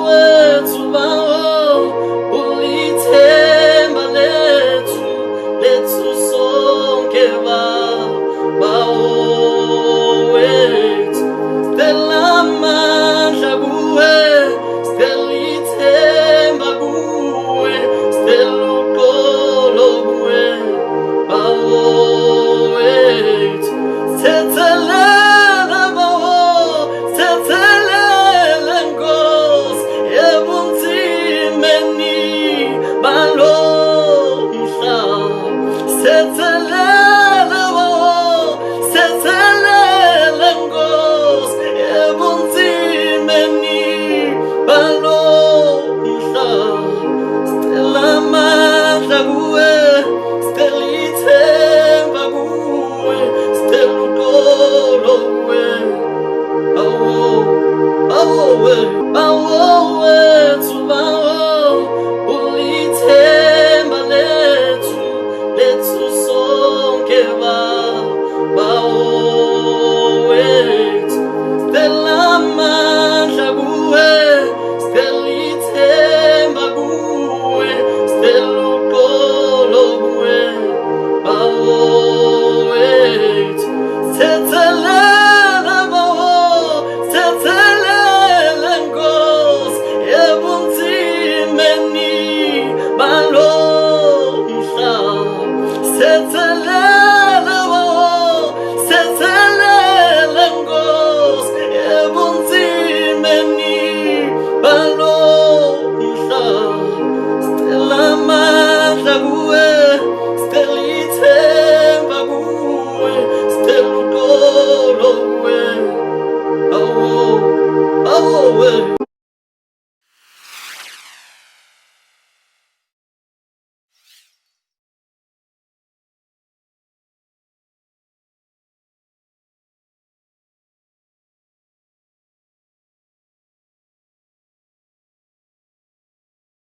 wethu bawo ulithemba lethu sonke bawo wethu stella amandla kuwe stella ithemba kuwe stella uxolo kuwe bawo wethu sethelela bawo sethelela Nkosi ebunzimeni balo mhlaba sethelela bawo sethelela Nkosi ebunzimeni balo mhlaba stella amandla kuwe stella ithemba kuwe stella uxolo kuwe bawo wethu bawo ulithemba lethu sonke bawo wethu stella amandla kuwe stella ithemba kuwe stella uxolo kuwe bawo wethu sethelela bawo sethelela Nkosi ebunzimeni balo mhlaba sethelela bawo sethelela Nkosi ebunzimeni balo mhlaba stella amandla kuwe stella ithemba kuwe stella uxolo kuwe bawo